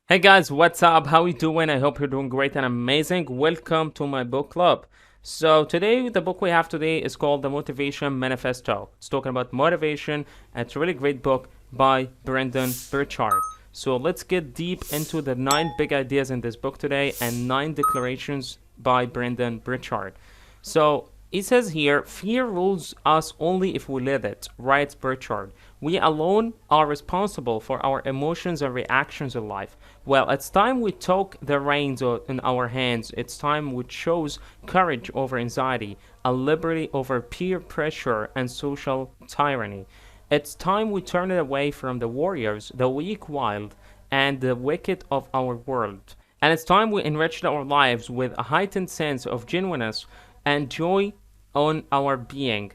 Hey guys, what's up? How you doing? I hope you're doing great and amazing. Welcome to my book club. So today, the book we have today is called The Motivation Manifesto. It's talking about motivation, and it's a really great book by Brendon Burchard. So let's get deep into the 9 big ideas in this book today and 9 declarations by Brendon Burchard. So it says here, fear rules us only if we let it, writes Burchard. We alone are responsible for our emotions and reactions in life. Well, it's time we took the reins in our hands. It's time we chose courage over anxiety, and liberty over peer pressure and social tyranny. It's time we turn it away from the warriors, the weak wild, and the wicked of our world. And it's time we enriched our lives with a heightened sense of genuineness and joy on our being.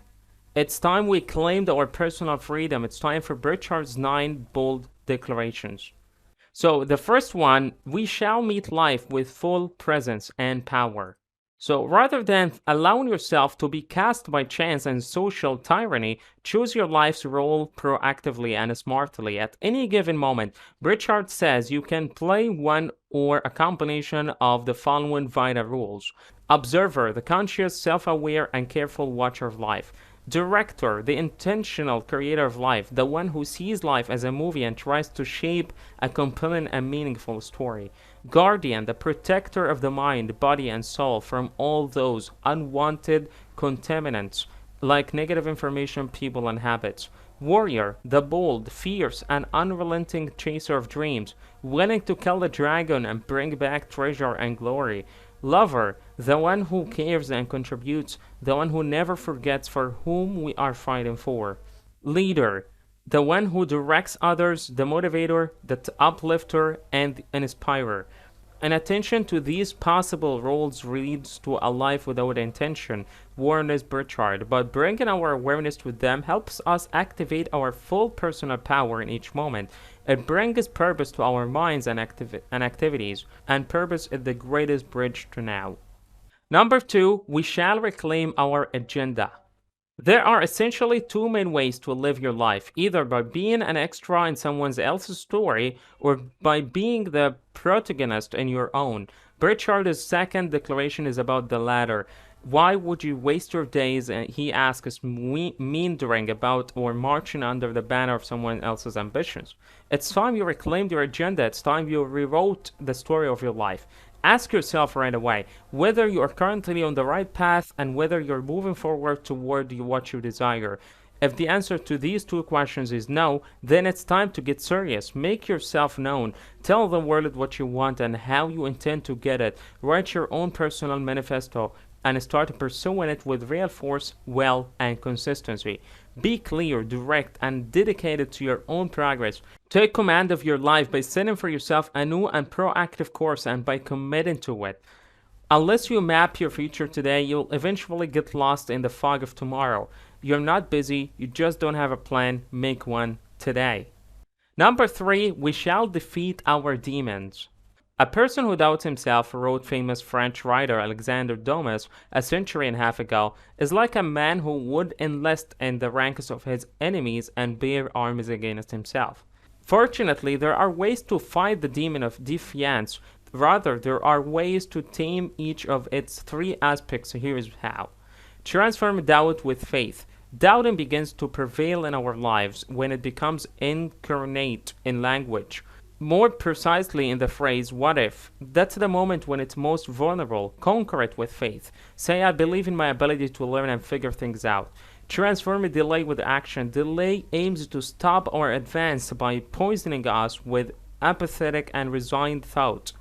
It's time we claimed our personal freedom. It's time for Burchard's 9 bold declarations. So, the first one, we shall meet life with full presence and power. So, rather than allowing yourself to be cast by chance and social tyranny, choose your life's role proactively and smartly. At any given moment, Burchard says you can play one or a combination of the following vital rules: observer, the conscious, self aware, and careful watcher of life; director, the intentional creator of life, the one who sees life as a movie and tries to shape a compelling and meaningful story; guardian, the protector of the mind, body, and soul from all those unwanted contaminants like negative information, people, and habits; warrior, the bold, fierce, and unrelenting chaser of dreams, willing to kill the dragon and bring back treasure and glory; lover, the one who cares and contributes, the one who never forgets for whom we are fighting for; leader, the one who directs others, the motivator, the uplifter, and the inspirer. And attention to these possible roles leads to a life without intention, warns Burchard, but bringing our awareness to them helps us activate our full personal power in each moment. It brings purpose to our minds and activities, and purpose is the greatest bridge to now. Number 2, we shall reclaim our agenda. There are essentially 2 main ways to live your life, either by being an extra in someone else's story or by being the protagonist in your own. Burchard's second declaration is about the latter. Why would you waste your days, he asks, meandering about or marching under the banner of someone else's ambitions? It's time you reclaimed your agenda. It's time you rewrote the story of your life. Ask yourself right away whether you are currently on the right path and whether you're moving forward toward what you desire. If the answer to these 2 questions is no, then it's time to get serious. Make yourself known. Tell the world what you want and how you intend to get it. Write your own personal manifesto and start pursuing it with real force, will, and consistency. Be clear, direct, and dedicated to your own progress. Take command of your life by setting for yourself a new and proactive course and by committing to it. Unless you map your future today, you'll eventually get lost in the fog of tomorrow. You're not busy, you just don't have a plan. Make one today. Number 3, we shall defeat our demons. A person who doubts himself, wrote famous French writer Alexander Dumas a century and a half ago, is like a man who would enlist in the ranks of his enemies and bear arms against himself. Fortunately, there are ways to fight the demon of defiance. Rather, there are ways to tame each of its 3 aspects. Here is how. Transform doubt with faith. Doubting begins to prevail in our lives when it becomes incarnate in language. More precisely in the phrase, what if? That's the moment when it's most vulnerable. Conquer it with faith. Say, I believe in my ability to learn and figure things out. Transform delay with action. Delay aims to stop or advance by poisoning us with apathetic and resigned thought.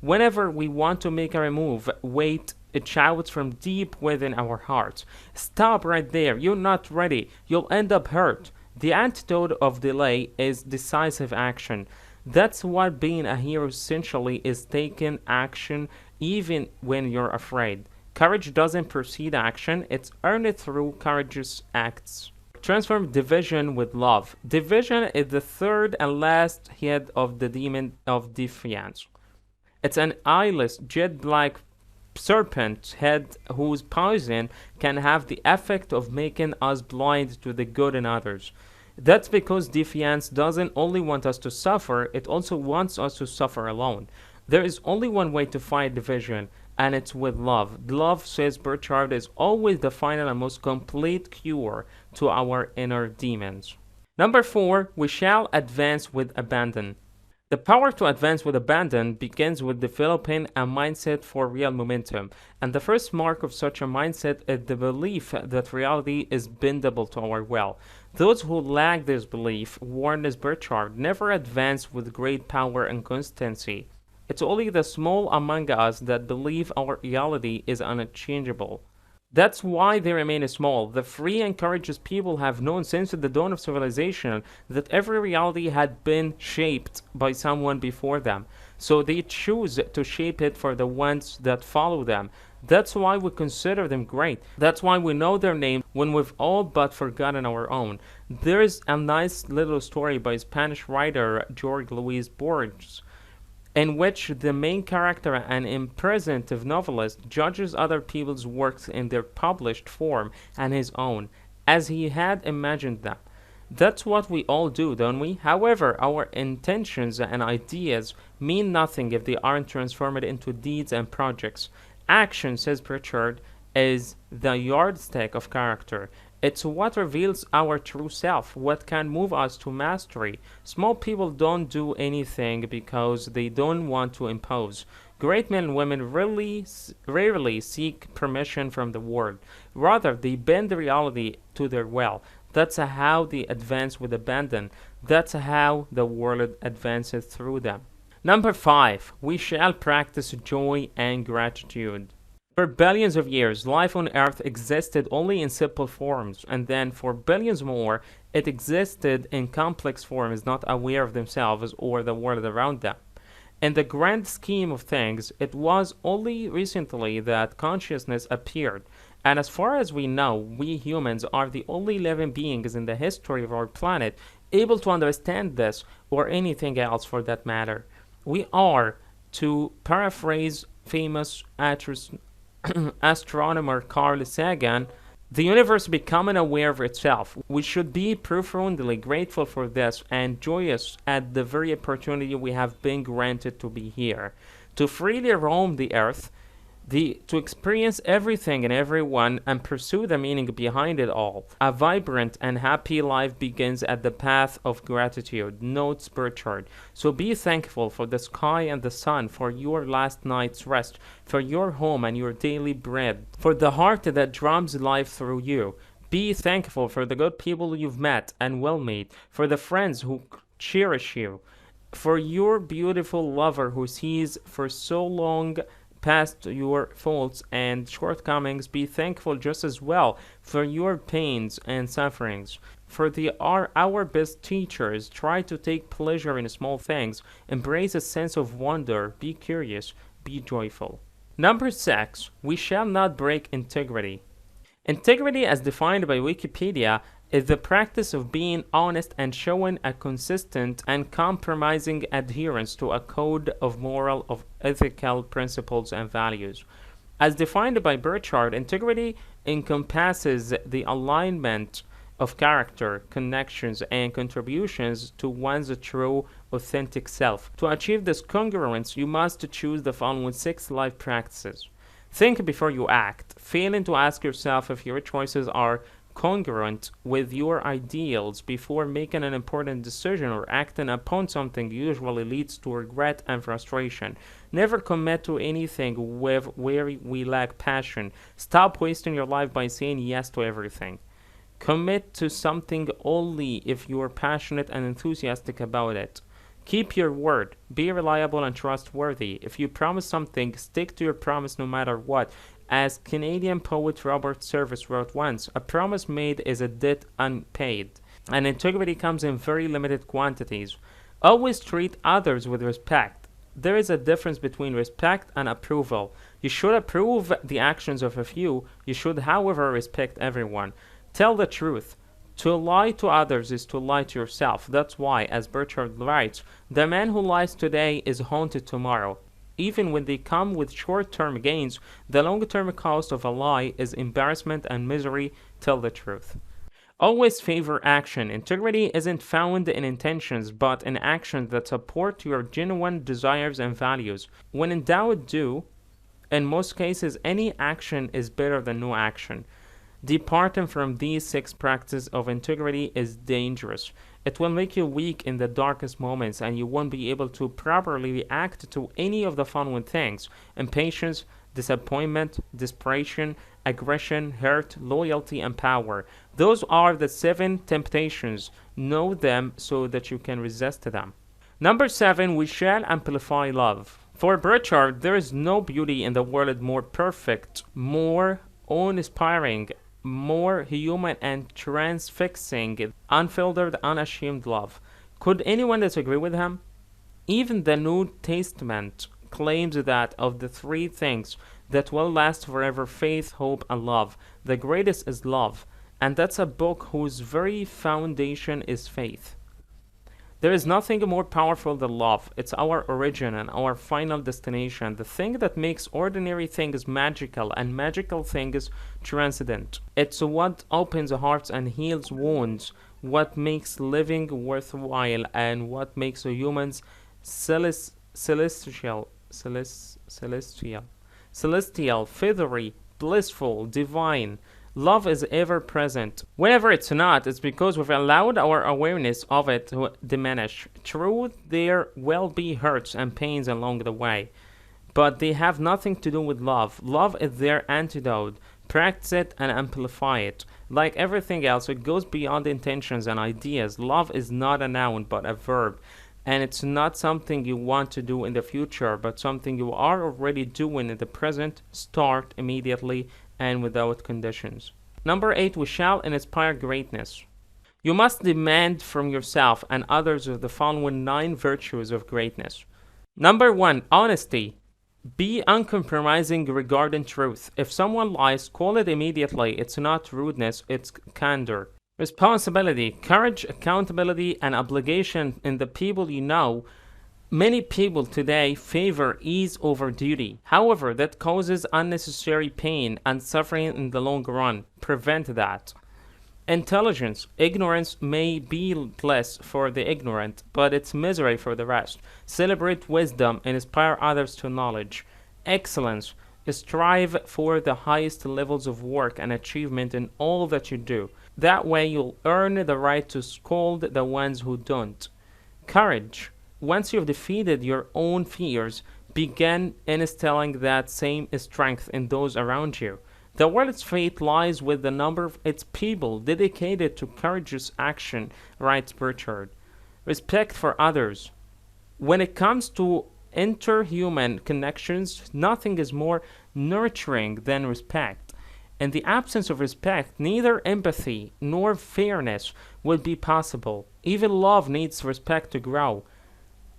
Whenever we want to make a move, wait. It shouts from deep within our hearts. Stop right there. You're not ready. You'll end up hurt. The antidote of delay is decisive action. That's what being a hero essentially is: taking action even when you're afraid. Courage doesn't precede action, it's earned through courageous acts. Transform division with love. Division is the third and last head of the demon of defiance. It's an eyeless, jet-black serpent head whose poison can have the effect of making us blind to the good in others. That's because defiance doesn't only want us to suffer, it also wants us to suffer alone. There is only one way to fight division, and it's with love. Love, says Burchard, is always the final and most complete cure to our inner demons. Number 4, we shall advance with abandon. The power to advance with abandon begins with developing a mindset for real momentum, and the first mark of such a mindset is the belief that reality is bendable to our will. Those who lack this belief, warns Burchard, never advance with great power and constancy. It's only the small among us that believe our reality is unchangeable. That's why they remain small. The free encourages people have known since the dawn of civilization that every reality had been shaped by someone before them. So they choose to shape it for the ones that follow them. That's why we consider them great. That's why we know their name when we've all but forgotten our own. There's a nice little story by Spanish writer Jorge Luis Borges, in which the main character, an imaginative novelist, judges other people's works in their published form and his own, as he had imagined them. That's what we all do, don't we? However, our intentions and ideas mean nothing if they aren't transformed into deeds and projects. Action, says Burchard, is the yardstick of character. It's what reveals our true self, what can move us to mastery. Small people don't do anything because they don't want to impose. Great men and women rarely seek permission from the world. Rather, they bend the reality to their will. That's how they advance with abandon. That's how the world advances through them. Number 5, we shall practice joy and gratitude. For billions of years, life on Earth existed only in simple forms, and then for billions more, it existed in complex forms not aware of themselves or the world around them. In the grand scheme of things, it was only recently that consciousness appeared, and as far as we know, we humans are the only living beings in the history of our planet able to understand this, or anything else for that matter. We are, to paraphrase famous astronomer Carl Sagan, the universe becoming aware of itself. We should be profoundly grateful for this and joyous at the very opportunity we have been granted to be here, to freely roam the earth, to experience everything and everyone and pursue the meaning behind it all. A vibrant and happy life begins at the path of gratitude, notes Burchard. So be thankful for the sky and the sun, for your last night's rest, for your home and your daily bread, for the heart that drums life through you. Be thankful for the good people you've met and will meet, for the friends who cherish you, for your beautiful lover who sees for so long past your faults and shortcomings. Be thankful just as well for your pains and sufferings. For they are our best teachers. Try to take pleasure in small things. Embrace a sense of wonder. Be curious. Be joyful. Number 6, we shall not break integrity. Integrity, as defined by Wikipedia, is the practice of being honest and showing a consistent and compromising adherence to a code of moral, of ethical principles and values. As defined by Burchard, integrity encompasses the alignment of character, connections, and contributions to one's true, authentic self. To achieve this congruence, you must choose the following 6 life practices. Think before you act, failing to ask yourself if your choices are congruent with your ideals before making an important decision or acting upon something usually leads to regret and frustration. Never commit to anything where we lack passion. Stop wasting your life by saying yes to everything. Commit to something only if you are passionate and enthusiastic about it. Keep your word. Be reliable and trustworthy. If you promise something, stick to your promise no matter what. As Canadian poet Robert Service wrote once, a promise made is a debt unpaid, and integrity comes in very limited quantities. Always treat others with respect. There is a difference between respect and approval. You should approve the actions of a few. You should, however, respect everyone. Tell the truth. To lie to others is to lie to yourself. That's why, as Burchard writes, the man who lies today is haunted tomorrow. Even when they come with short-term gains, the long-term cost of a lie is embarrassment and misery. Tell the truth. Always favor action. Integrity isn't found in intentions, but in actions that support your genuine desires and values. When in doubt, do. In most cases, any action is better than no action. Departing from these six practices of integrity is dangerous. It will make you weak in the darkest moments, and you won't be able to properly react to any of the following things: impatience, disappointment, desperation, aggression, hurt, loyalty, and power. Those are the 7 temptations. Know them so that you can resist them. Number 7, we shall amplify love. For Burchard, there is no beauty in the world more perfect, more awe-inspiring, more human and transfixing, unfiltered, unashamed love. Could anyone disagree with him? Even the New Testament claims that of the 3 things that will last forever, faith, hope, and love, the greatest is love, and that's a book whose very foundation is faith. There is nothing more powerful than love. It's our origin and our final destination, the thing that makes ordinary things magical and magical things transcendent. It's what opens hearts and heals wounds, what makes living worthwhile, and what makes humans celestial, feathery, blissful, divine. Love is ever present. Whenever it's not, it's because we've allowed our awareness of it to diminish. True, there will be hurts and pains along the way, but they have nothing to do with love. Love is their antidote. Practice it and amplify it. Like everything else, it goes beyond intentions and ideas. Love is not a noun, but a verb. And it's not something you want to do in the future, but something you are already doing in the present. Start immediately and without conditions. Number 8, we shall inspire greatness. You must demand from yourself and others of the following 9 virtues of greatness. Number 1, honesty. Be uncompromising regarding truth. If someone lies, call it immediately. It's not rudeness, it's candor. Responsibility, courage, accountability, and obligation in the people you know. Many people today favor ease over duty. However, that causes unnecessary pain and suffering in the long run. Prevent that. Intelligence. Ignorance may be bliss for the ignorant, but it's misery for the rest. Celebrate wisdom and inspire others to knowledge. Excellence. Strive for the highest levels of work and achievement in all that you do. That way you'll earn the right to scold the ones who don't. Courage. Once you've defeated your own fears, begin instilling that same strength in those around you. The world's fate lies with the number of its people dedicated to courageous action, writes Burchard. Respect for others. When it comes to interhuman connections, nothing is more nurturing than respect. In the absence of respect, neither empathy nor fairness would be possible. Even love needs respect to grow.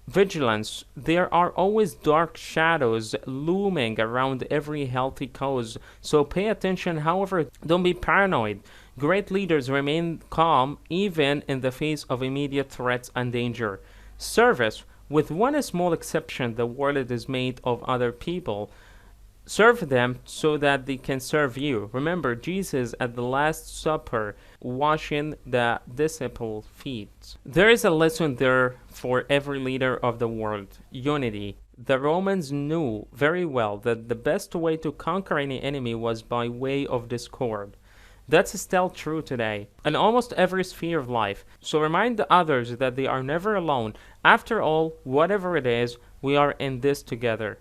Vigilance. There are always dark shadows looming around every healthy cause, so pay attention. However, don't be paranoid. Great leaders remain calm even in the face of immediate threats and danger. Service. With one small exception, the world is made of other people. Serve them so that they can serve you. Remember Jesus at the Last Supper washing the disciples' feet. There is a lesson there for every leader of the world. Unity. The Romans knew very well that the best way to conquer any enemy was by way of discord. That's still true today, in almost every sphere of life. So remind the others that they are never alone. After all, whatever it is, we are in this together.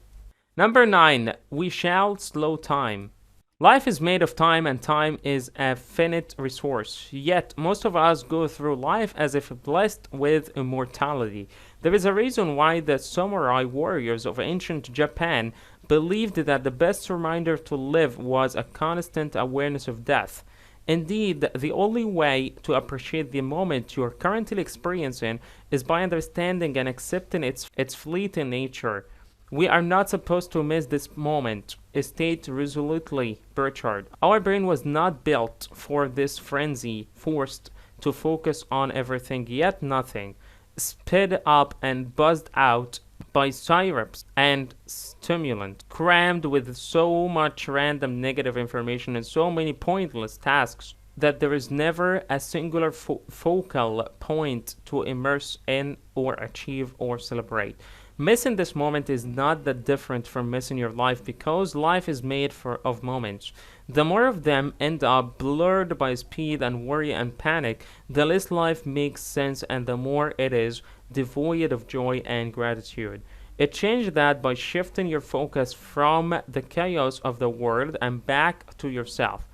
Number 9, we shall slow time. Life is made of time, and time is a finite resource. Yet, most of us go through life as if blessed with immortality. There is a reason why the samurai warriors of ancient Japan believed that the best reminder to live was a constant awareness of death. Indeed, the only way to appreciate the moment you are currently experiencing is by understanding and accepting its fleeting nature. We are not supposed to miss this moment, states resolutely Burchard. Our brain was not built for this frenzy, forced to focus on everything yet nothing, sped up and buzzed out by syrups and stimulant, crammed with so much random negative information and so many pointless tasks. that there is never a singular focal point to immerse in or achieve or celebrate. Missing this moment is not that different from missing your life, because life is made of moments. The more of them end up blurred by speed and worry and panic, the less life makes sense, and the more it is devoid of joy and gratitude. It changed that by shifting your focus from the chaos of the world and back to yourself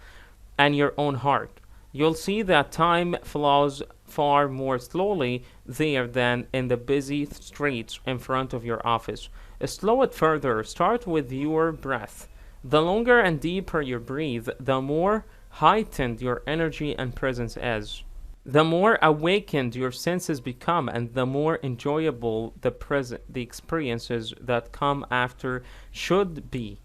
and your own heart. You'll see that time flows far more slowly there than in the busy streets in front of your office. Slow it further. Start with your breath. The longer and deeper you breathe, the more heightened your energy and presence is. The more awakened your senses become, and the more enjoyable the experiences that come after should be.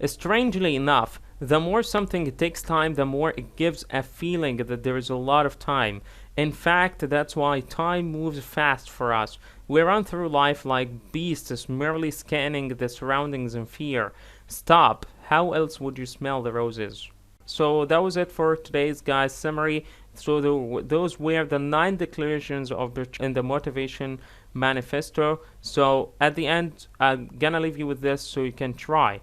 Strangely enough, the more something takes time, the more it gives a feeling that there is a lot of time. In fact, that's why time moves fast for us. We run through life like beasts, merely scanning the surroundings in fear. Stop. How else would you smell the roses? So that was it for today's guys summary. So those were the 9 declarations of in the Motivation Manifesto. So at the end, I'm gonna leave you with this so you can try.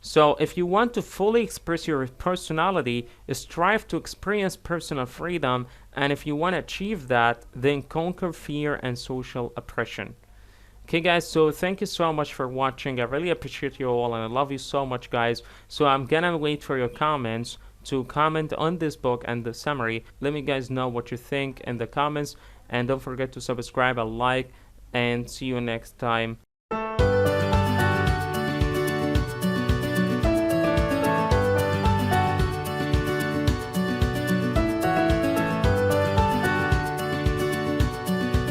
So if you want to fully express your personality, strive to experience personal freedom, and if you want to achieve that, then conquer fear and social oppression. Okay guys, so thank you so much for watching. I really appreciate you all, and I love you so much, guys. So I'm gonna wait for your comments to comment on this book and the summary. Let me guys know what you think in the comments, and don't forget to subscribe and like, and see you next time.